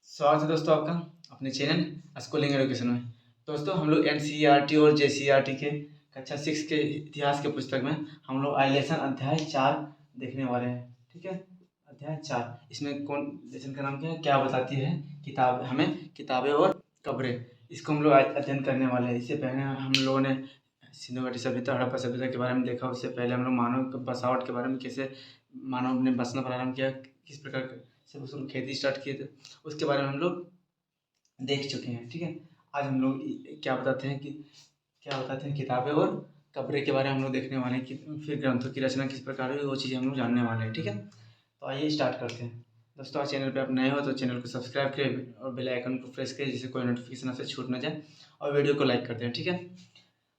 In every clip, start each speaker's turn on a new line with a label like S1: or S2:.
S1: स्वागत है दोस्तों आपका अपने चैनल स्कूलिंग एजुकेशन में। दोस्तों हम लोग एनसीईआरटी और जेसीईआरटी के कक्षा 6 के इतिहास के पुस्तक में हम लोग आई लेसन अध्याय 4 देखने वाले हैं। ठीक है, अध्याय 4 इसमें कौन लेसन का नाम क्या है, क्या बताती है किताब, हमें किताबें और कब्रें, इसको हम लोग आज अध्ययन करने वाले हैं। इससे पहले हम लोगों ने सिंधु घाटी सभ्यता, हड़प्पा सभ्यता के बारे में देखा। उससे पहले हम लोग मानव बसावट के बारे में, कैसे मानव ने बसना प्रारंभ किया, किस प्रकार से उसको खेती स्टार्ट किए थे, उसके बारे में हम लोग देख चुके हैं। ठीक है, आज हम लोग क्या बताते हैं किताबें और कब्रें के बारे में हम लोग देखने वाले हैं कि फिर ग्रंथों की रचना किस प्रकार हुई, वो चीज़ें हम लोग जानने वाले हैं। ठीक है, तो आइए स्टार्ट करते हैं। दोस्तों आज चैनल पे आप नए हो तो चैनल को सब्सक्राइब करें और बेल आइकन को प्रेस करें, जिससे कोई नोटिफिकेशन आपसे छूट ना जाए, और वीडियो को लाइक कर दें। ठीक है,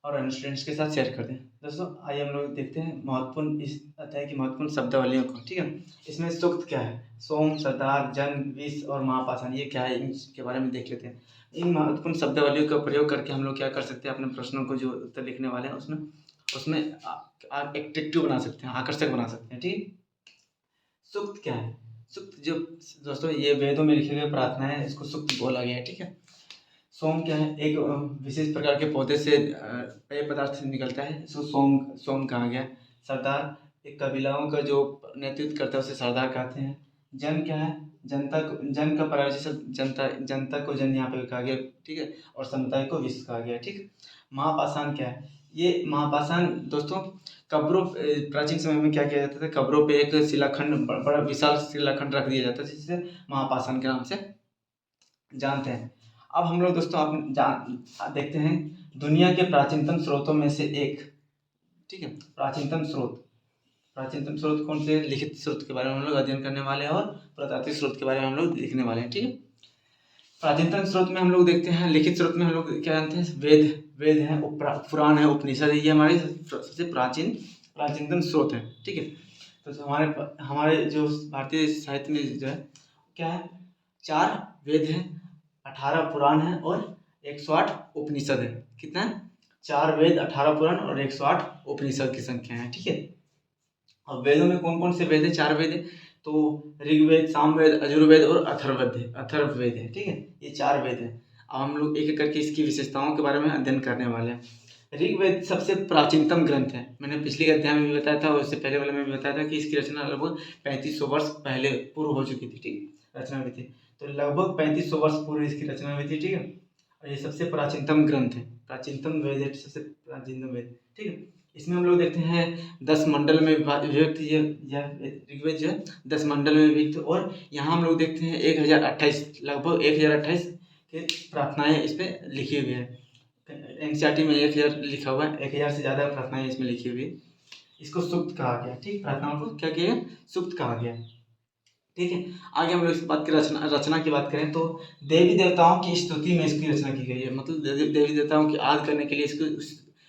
S1: और अन्य स्टूडेंट्स के साथ शेयर कर दें। दोस्तों आइए हम लोग देखते हैं महत्वपूर्ण, इस अध्याय की महत्वपूर्ण शब्दावलियों को। ठीक है, इसमें सूक्त क्या है, सोम, सरदार, जन, विष और महापाषाण, ये क्या है, इनके बारे में देख लेते हैं। इन महत्वपूर्ण शब्दावलियों का प्रयोग करके हम लोग क्या कर सकते हैं, अपने प्रश्नों को जो उत्तर लिखने वाले हैं उसमें उसमें एट्रैक्टिव बना सकते हैं, आकर्षक बना सकते हैं। ठीक है, सूक्त क्या है, सूक्त जो दोस्तों ये वेदों में लिखे गए प्रार्थना है, इसको सूक्त बोला गया है। ठीक है, सोम क्या है, एक विशेष प्रकार के पौधे से पेय पदार्थ निकलता है, इसको सोम सोम कहा गया। सरदार एक कबीलाओं का जो नेतृत्व करता है उसे सरदार कहते हैं। जन क्या है, जनता को, जन का पर्याय से जनता, जनता को जन यहाँ पे कहा गया। ठीक है, और समुदाय को विश्व कहा गया। ठीक है, महापाषाण क्या है, ये महापाषाण दोस्तों कब्रों, प्राचीन समय में क्या किया जाता था, कब्रों पे एक शिलाखंड, बड़ा विशाल शिलाखंड रख दिया जाता है, जिसे महापाषाण के नाम से जानते हैं। अब हम लोग दोस्तों आप देखते हैं दुनिया के प्राचीनतम स्रोतों में से एक। ठीक है, प्राचीनतम स्रोत कौन से, लिखित स्रोत के बारे में हम लोग अध्ययन करने वाले हैं, और पुरातात्विक स्रोत के बारे में हम लोग लिखने वाले हैं। ठीक है, प्राचीनतम स्रोत में हम लोग देखते हैं, लिखित स्रोत में हम लोग क्या जानते हैं, वेद है, पुराण है, उपनिषद है, ये हमारे सबसे प्राचीनतम स्रोत है। ठीक है, तो हमारे जो भारतीय साहित्य में जो है क्या है, 4 वेद हैं, 18 पुराण है और 108 उपनिषद है। कितना है, 4 वेद, 18 पुराण और 108 उपनिषद की संख्या है। ठीक है, और वेदों में कौन कौन से वेद है, 4 वेद है, तो ऋग्वेद, सामवेद, अजुर्वेद और अथर्ववेद है। ठीक है, ये 4 वेद है। अब हम लोग एक एक करके इसकी विशेषताओं के बारे में अध्ययन करने वाले हैं। ऋग्वेद सबसे प्राचीनतम ग्रंथ है, मैंने पिछले अध्याय में भी बताया था, और उससे पहले वाले में भी बताया था कि इसकी रचना लगभग 3500 वर्ष पहले पूर्व हो चुकी थी। ठीक, रचना हुई थी, तो लगभग 3500 वर्ष पूर्व इसकी रचना हुई थी। ठीक है, और ये सबसे प्राचीनतम ग्रंथ है, प्राचीनतम वेद है, सबसे प्राचीनतम वेद। ठीक है, इसमें हम लोग देखते हैं 10 मंडल में विभक्त, ये ऋग्वेद जो है 10 मंडल में विभक्त, और यहाँ हम लोग देखते हैं 1028, लगभग 1028 के प्रार्थनाएं इस पर लिखी हुई है। एनसीईआरटी में 1000 लिखा हुआ है, 1000 से ज़्यादा प्रार्थनाएं इसमें लिखी हुई है। इसको सूक्त कहा गया। ठीक, प्रार्थनाओं को क्या किया, सूक्त कहा गया। ठीक है, आगे हम लोग इस बात की रचना की बात करें तो देवी देवताओं की स्तुति में इसकी रचना की गई है, मतलब देवी देवताओं की आदर करने के लिए इसको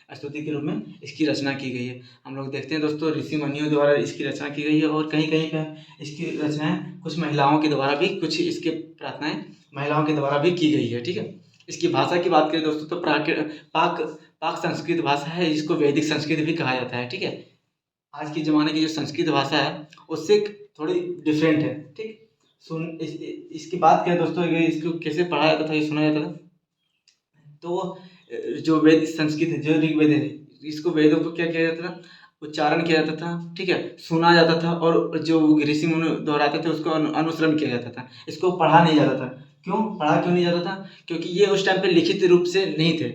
S1: स्तुति के रूप में इसकी रचना की गई है। हम लोग देखते हैं दोस्तों ऋषि मुनियों द्वारा इसकी रचना की गई है, और कहीं कहीं पर इसकी रचनाएं कुछ महिलाओं के द्वारा भी, कुछ इसके प्रार्थनाएं महिलाओं के द्वारा भी की गई है। ठीक है, इसकी भाषा की बात करें दोस्तों तो पाक पाक संस्कृत भाषा है, जिसको वैदिक संस्कृत भी कहा जाता है। ठीक है, आज के ज़माने की जो संस्कृत भाषा है उससे थोड़ी डिफरेंट है। ठीक, इसकी बात करें दोस्तों, इसको कैसे पढ़ा जाता था, ये सुना जाता था, तो जो वेद संस्कृत है, जो ऋग्वेद है, इसको वेदों को क्या किया जाता था, उच्चारण किया जाता था। ठीक है, सुना जाता था, और जो ऋषि मुनि दोहराते थे उसको अनुसरण किया जाता था, इसको पढ़ा नहीं जाता था। क्यों पढ़ा, क्यों नहीं जाता था, क्योंकि ये उस टाइम पे लिखित रूप से नहीं थे।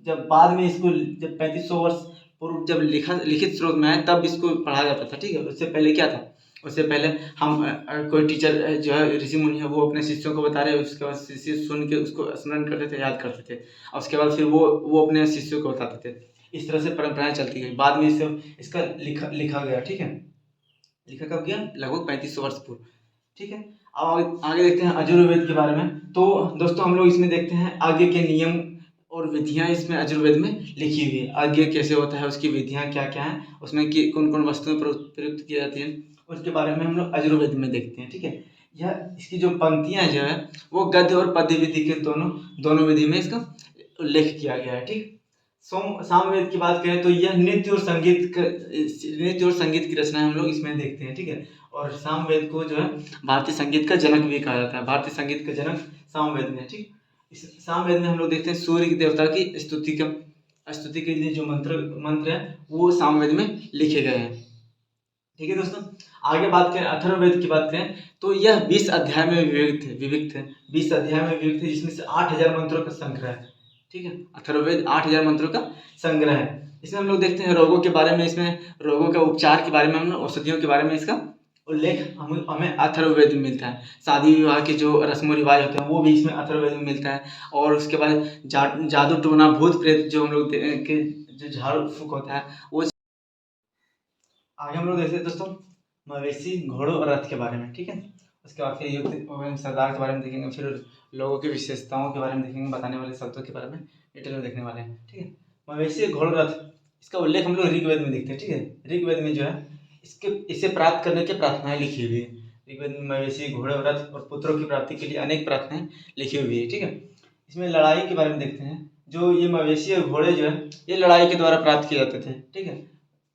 S1: जब बाद में इसको, जब 3500 वर्ष पूर्व जब लिखित स्रोत में आए तब इसको पढ़ा जाता था। ठीक है, उससे पहले क्या था, उससे पहले हम कोई टीचर जो है, ऋषि मुनि है, वो अपने शिष्यों को बता रहे, उसके बाद शिष्य सुन के उसको स्मरण करते थे, याद करते थे, और उसके बाद फिर वो अपने शिष्यों को बताते थे। इस तरह से परंपराएं चलती गई, बाद में इसका लिखा गया। ठीक है, लिखा कब गया, लगभग 3500 वर्ष पूर्व। ठीक है, अब आगे देखते हैं अजुर्वेद के बारे में। तो दोस्तों हम लोग इसमें देखते हैं आगे के नियम और विधियां इसमें अजुर्वेद में लिखी हुई है। आगे कैसे होता है, उसकी विधियां क्या क्या हैं, उसमें कौन कौन वस्तुएं प्रयुक्त की जाती हैं, उसके बारे में हम लोग अजुर्वेद में देखते हैं। ठीक है, यह इसकी जो पंक्तियां जो है वो गद्य और पद्य विधि के दोनों विधि में इसका उल्लेख किया गया है। ठीक, सामवेद की बात करें तो यह नृत्य और संगीत की रचना हम लोग इसमें देखते हैं, ठीक है। और सामवेद को जो है भारतीय संगीत का जनक भी कहा जाता है, भारतीय संगीत का जनक सामवेद में, ठीक। इस सामवेद में हम लोग देखते हैं सूर्य के देवता की स्तुति के लिए जो मंत्र है वो सामवेद में लिखे गए हैं, ठीक है दोस्तों। आगे बात करें अथर्ववेद की बात करें तो यह 20 अध्याय में विभक्त है 20 अध्याय में विभक्त है, जिसमें से 8000 मंत्रों का संग्रह है, ठीक है। अथर्ववेद 8000 मंत्रों का संग्रह है। इसमें हम लोग देखते हैं रोगों के बारे में, इसमें रोगों का उपचार के बारे में, हम औषधियों के बारे में इसका उल्लेख हमें अथर्ववेद में मिलता है। शादी विवाह के जो रस्म रिवाज होते हैं वो भी इसमें अथर्ववेद में मिलता है। और उसके बाद जादू टोना भूत प्रेत जो हम लोग के जो झाड़ फूक होता है वो। आगे हम लोग देखते हैं दोस्तों मवेशी, घोड़ों और रथ के बारे में, ठीक है। उसके बाद फिर युद्ध सरदार के बारे में देखेंगे, फिर लोगों की विशेषताओं के बारे में देखेंगे, बताने वाले शब्दों के बारे में डिटेल में देखने वाले हैं, ठीक है। मवेशी, घोड़ों, रथ, इसका उल्लेख हम लोग ऋग्वेद में देखते हैं, ठीक है। ऋग्वेद में जो है इसे प्राप्त करने की प्रार्थनाएं लिखी हुई है। ऋग्वेद में मवेशी, घोड़े, रथ और पुत्रों की प्राप्ति के लिए अनेक प्रार्थनाएं लिखी हुई है, ठीक है। इसमें लड़ाई के बारे में देखते हैं। जो ये मवेशी और घोड़े जो है ये लड़ाई के द्वारा प्राप्त किए जाते थे, ठीक है।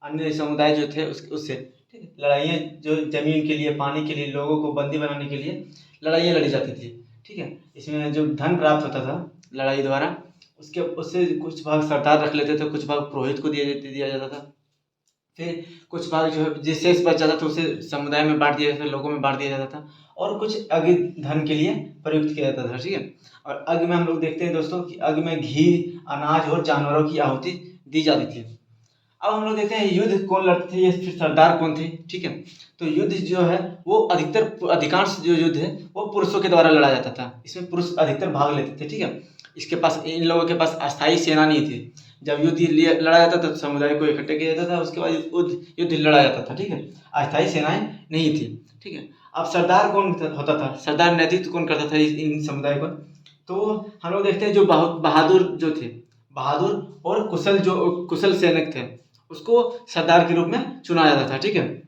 S1: अन्य समुदाय जो थे उससे, ठीक है। लड़ाइयाँ जो जमीन के लिए, पानी के लिए, लोगों को बंदी बनाने के लिए लड़ाइयाँ लड़ी जाती थी, ठीक है। इसमें जो धन प्राप्त होता था लड़ाई द्वारा उससे कुछ भाग सरदार रख लेते थे, कुछ भाग पुरोहित को दिया जाता था। फिर कुछ भाग जो है जिस शेष बच जाता था उसे समुदाय में बांट दिया जाता था, लोगों में बांट दिया जाता था। और कुछ अग्नि धन के लिए प्रयुक्त किया जाता था, ठीक है। और अग्नि में हम लोग देखते हैं दोस्तों कि अग्नि में घी, अनाज और जानवरों की आहुति दी जाती थी। अब हम लोग देखते हैं युद्ध कौन लड़ते थे, या फिर सरदार कौन थे, ठीक है। तो युद्ध जो है वो अधिकांश जो युद्ध है वो पुरुषों के द्वारा लड़ा जाता था। इसमें पुरुष अधिकतर भाग लेते थे, ठीक है। इन लोगों के पास अस्थायी सेना नहीं थी। जब युद्ध लड़ा जाता था तो समुदाय को इकट्ठे किया जाता था, उसके बाद युद्ध लड़ा जाता था, ठीक है। अस्थायी सेनाएं नहीं थी, ठीक है। अब सरदार कौन होता था, सरदार नेतृत्व कौन करता था इन समुदाय को, तो हम लोग देखते हैं जो बहादुर जो थे, बहादुर और कुशल सैनिक थे उसको सरदार के रूप में चुना जाता था, ठीक है।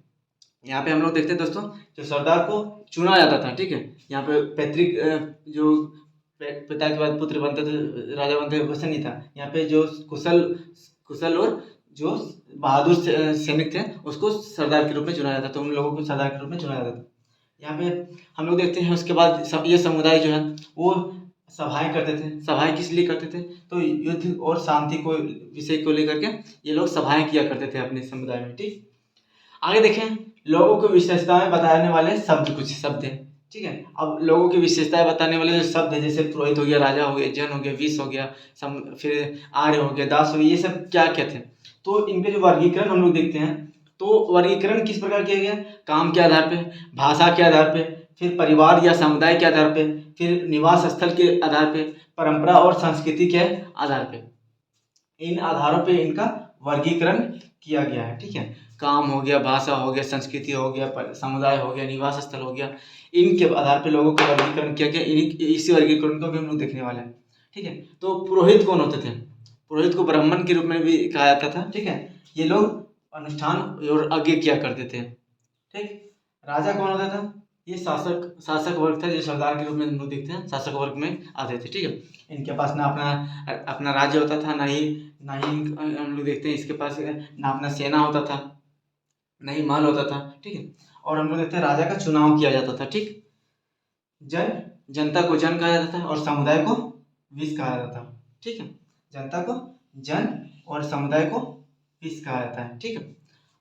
S1: यहाँ पे हम लोग देखते हैं दोस्तों जो सरदार को चुना जाता था, ठीक है। यहाँ पे पैतृक जो पिता के बाद पुत्र बनते थे, राजा बनते थे, वैसा नहीं था। यहाँ पे जो कुशल और जो बहादुर सैनिक थे उसको सरदार के रूप में चुना जाता था, उन लोगों को सरदार के रूप में चुना जाता था। यहाँ पे हम लोग देखते हैं उसके बाद ये समुदाय जो है वो सभाएं करते थे। सभाएं किस लिए करते थे, तो युद्ध और शांति को विषय को लेकर के ये लोग सभाएं किया करते थे अपने समुदाय में, ठीक। आगे देखें लोगों को विशेषताएं बताने वाले कुछ शब्द हैं, ठीक है। अब लोगों की विशेषताएं बताने वाले जो शब्द है जैसे पुरोहित हो गया, राजा हो गया, जन हो गया, विष हो गया, फिर आर्य हो गया, दास हो गया, ये सब क्या क्या थे। तो इनके जो वर्गीकरण हम लोग देखते हैं तो वर्गीकरण किस प्रकार किया गया, काम के आधार पे, भाषा के आधार पे, फिर परिवार या समुदाय के आधार पे, फिर निवास स्थल के आधार पे, परंपरा और संस्कृति के आधार पे। इन आधारों पे इनका वर्गीकरण किया गया है, ठीक है। काम हो गया, भाषा हो गया, संस्कृति हो गया, समुदाय हो गया, निवास स्थल हो गया, इनके आधार पे लोगों का वर्गीकरण किया गया। इसी वर्गीकरण को भी हम लोग देखने वाले हैं, ठीक है। तो पुरोहित कौन होते थे, पुरोहित को ब्राह्मण के रूप में भी कहा जाता था, ठीक है। ये लोग अनुष्ठान और आज्ञा किया करते थे, ठीक। राजा कौन होता था, ये शासक वर्ग था जो सरदार के रूप में हम लोग देखते हैं शासक वर्ग में आते थे, ठीक है। इनके पास ना अपना राज्य होता था, ना ही हम लोग देखते हैं इसके पास ना अपना सेना होता था, ना ही माल होता था, ठीक है। और हम लोग देखते हैं राजा का चुनाव किया जाता था, ठीक। जनता को जन कहा जाता था और समुदाय को विष कहा जाता था, ठीक है। जनता को जन और समुदाय को विष कहा जाता है, ठीक है।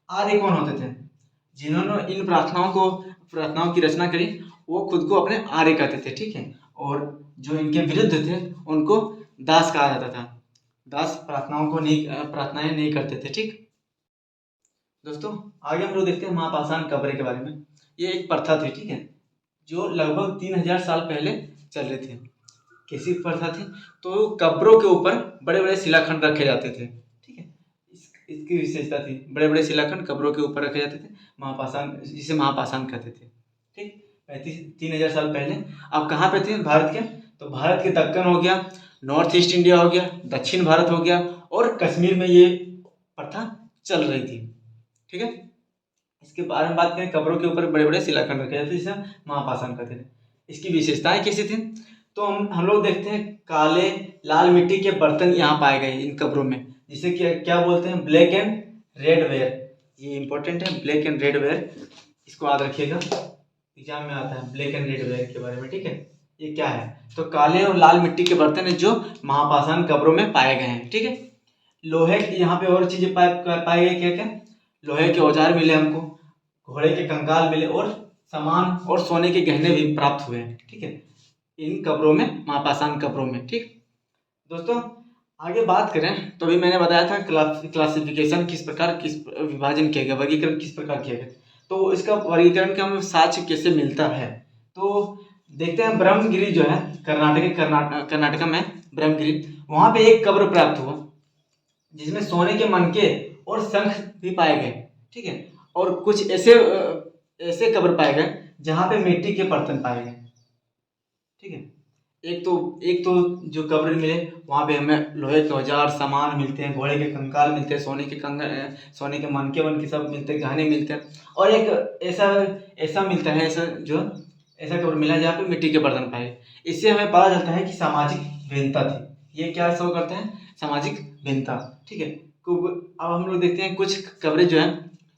S1: आर्य कौन होते थे, जिन्होंने इन प्रार्थनाओं की रचना करी वो खुद को अपने आर्य कहते थे, ठीक है। और जो इनके विरुद्ध थे उनको दास कहा जाता था। दास प्रार्थनाएं नहीं करते थे, ठीक। दोस्तों आगे हम लोग देखते हैं महापाषाण कब्र के बारे में। ये एक प्रथा थी, ठीक है, जो लगभग 3000 साल पहले चल रही थी। कैसी प्रथा थी, तो कब्रों के ऊपर बड़े बड़े शिलाखंड रखे जाते थे, ठीक है। इसकी विशेषता थी, बड़े बड़े शिलाखंड कब्रों के ऊपर रखे जाते थे, महापाषाण, जिसे महापाषाण कहते थे, ठीक। 3000 साल पहले। अब कहाँ पे थे भारत के, तो भारत के दक्कन हो गया, नॉर्थ ईस्ट इंडिया हो गया, दक्षिण भारत हो गया और कश्मीर में ये प्रथा चल रही थी, ठीक है। इसके बारे में बात करें, कब्रों के ऊपर बड़े बड़े शिलाखंड रखे जाते थे जिसे महापाषाण कहते थे। इसकी विशेषताएं कैसी थी, तो हम लोग देखते हैं काले लाल मिट्टी के बर्तन यहाँ पाए गए इन कब्रों में, जिसे क्या क्या बोलते हैं, ब्लैक एंड रेड वेयर। ये इंपॉर्टेंट है, ब्लैक एंड रेड वेयर, इसको याद रखिएगा, एग्जाम में आता है ब्लैक एंड रेड वेयर के बारे में, ठीक है। ये क्या है, तो काले और लाल मिट्टी के बर्तन है जो महापाषाण कब्रों में पाए गए हैं, ठीक है। लोहे की यहाँ पे और चीजें पाए गए, क्या क्या, लोहे के औजार मिले हमको, घोड़े के कंकाल मिले और सामान और सोने के गहने भी प्राप्त हुए हैं, ठीक है, इन कब्रों में, महापाषाण कब्रों में, ठीक। दोस्तों आगे बात करें तो अभी मैंने बताया था क्लासिफिकेशन किस प्रकार, किस विभाजन किया गया, वर्गीकरण किस प्रकार किया गया, तो इसका वर्गीकरण का हमें साक्ष्य कैसे मिलता है, तो देखते हैं। ब्रह्मगिरी जो है कर्नाटक में ब्रह्मगिरी, वहां पे एक कब्र प्राप्त हुआ जिसमें सोने के मनके और शंख भी पाए गए, ठीक है। और कुछ ऐसे कब्र पाए गए जहाँ पे मिट्टी के बर्तन पाए गए, ठीक है। एक तो जो कब्र मिले वहाँ पे हमें लोहे के औजार सामान मिलते हैं, घोड़े के कंकाल मिलते हैं, सोने के मनके सब मिलते हैं, गहने मिलते हैं। और एक ऐसा मिलता है, ऐसा कब्र मिला है जहाँ पे मिट्टी के बर्तन पाए। इससे हमें पता चलता है कि सामाजिक भिन्नता थी। ये क्या शो करते हैं, सामाजिक भिन्नता, ठीक है। अब हम लोग देखते हैं कुछ कब्रें जो है,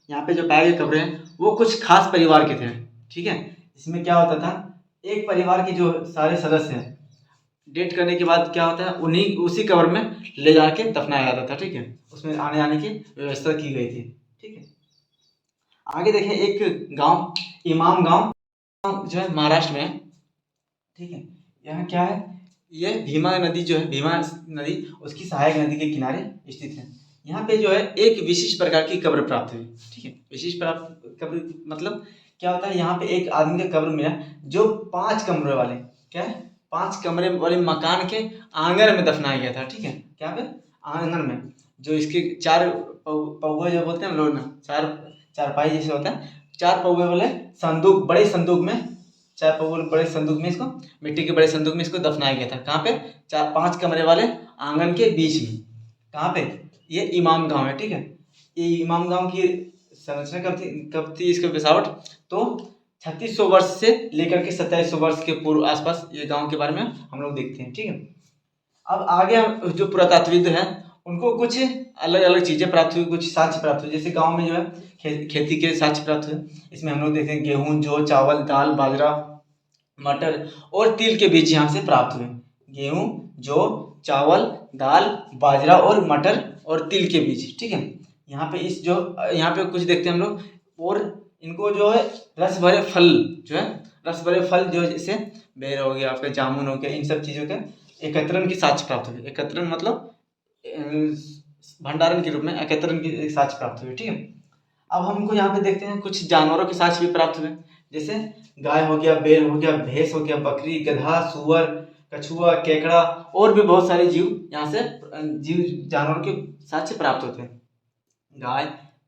S1: यहाँ पे जो पाए गए कब्रें हैं वो कुछ खास परिवार के थे, ठीक है। इसमें क्या होता था, एक परिवार के जो सारे सदस्य हैं डेट करने के बाद क्या होता है, उन्हीं उसी कब्र में ले जाके दफनाया जाता था, ठीक है। उसमें आने जाने की व्यवस्था की गई थी, ठीक है। आगे देखें, एक गांव इमाम गांव जो है महाराष्ट्र में है, ठीक है। यहाँ क्या है, ये भीमा नदी जो है, भीमा नदी उसकी सहायक नदी के किनारे स्थित है। यहाँ पे जो है एक विशिष्ट प्रकार की कब्र प्राप्त हुई, ठीक है। विशिष्ट कब्र मतलब क्या होता है, यहाँ पे एक आदमी का कब्र मिला जो 5 कमरे वाले, क्या है, 5 कमरे वाले मकान के आंगन में दफनाया गया था, ठीक है। क्या पे, आंगन में, जो इसके 4 पौवे जो बोलते हैं हम लोग ना, चारपाई जैसे होता है, 4 पौवे वाले संदूक, बड़े संदूक में, 4 पौवे बड़े संदूक में, इसको मिट्टी के बड़े संदूक में इसको दफनाया गया था। कहाँ पे, 4-5 कमरे वाले आंगन के बीच में। कहाँ पे, ये इमाम गांव है, ठीक है। ये इमाम गांव की संरचना कब थी इसकी बसावट, तो 3600 वर्ष से लेकर के 2700 वर्ष के पूर्व आसपास ये गांव के बारे में हम लोग देखते हैं, ठीक है। अब आगे जो पुरातात्विद है उनको कुछ अलग अलग चीजें प्राप्त हुई, कुछ साक्ष्य प्राप्त हुए, जैसे गांव में जो है खेती के साक्ष्य प्राप्त हुए। इसमें हम लोग देखते हैं गेहूं, जौ, चावल, दाल, बाजरा, मटर और तिल के बीज यहाँ से प्राप्त हुए। गेहूं, जौ, चावल, दाल, बाजरा और मटर और तिल के बीज, ठीक है। यहाँ पे यहाँ पे कुछ देखते हैं हम लोग, और इनको जो है रस भरे फल जो है, रस भरे फल जो जैसे बेर हो गया, आपका जामुन हो गया, इन सब चीज़ों के एकत्रण की साक्ष्य प्राप्त हुई। एकत्रण मतलब भंडारण के रूप में एकत्रण की साक्ष्य प्राप्त हुई, ठीक है। अब हमको यहाँ पे देखते हैं कुछ जानवरों के साक्ष्य भी प्राप्त हुए, जैसे गाय हो गया, बैल हो गया, भैंस हो गया, बकरी, गधा, सुअर, कछुआ, केकड़ा और भी बहुत सारे जीव यहाँ से जानवरों के साक्ष्य प्राप्त होते हैं। गाय,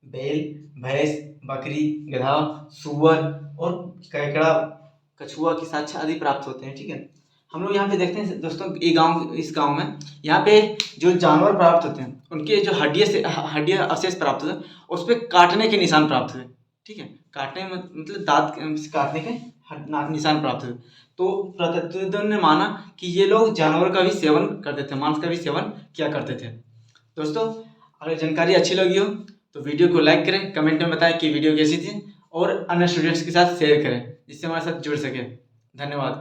S1: बैल, भैंस, बकरी, गधा, सुअर और केकड़ा, कछुआ के साक्ष्य आदि प्राप्त होते हैं, ठीक है। हम लोग यहाँ पे देखते हैं दोस्तों, इस गांव में यहाँ पे जो जानवर प्राप्त होते हैं उनके जो हड्डियाँ अवशेष प्राप्त हुए, उस पर काटने के निशान प्राप्त हुए, ठीक है। काटने में मतलब दांत से काटने के निशान प्राप्त हुए। तो पुरातत्वविदों ने माना कि ये लोग जानवर का भी सेवन करते थे, मांस का भी सेवन किया करते थे। दोस्तों अगर जानकारी अच्छी लगी हो तो वीडियो को लाइक करें, कमेंट में बताएं कि वीडियो कैसी थी, और अन्य स्टूडेंट्स के साथ शेयर करें जिससे हमारे साथ जुड़ सके। धन्यवाद।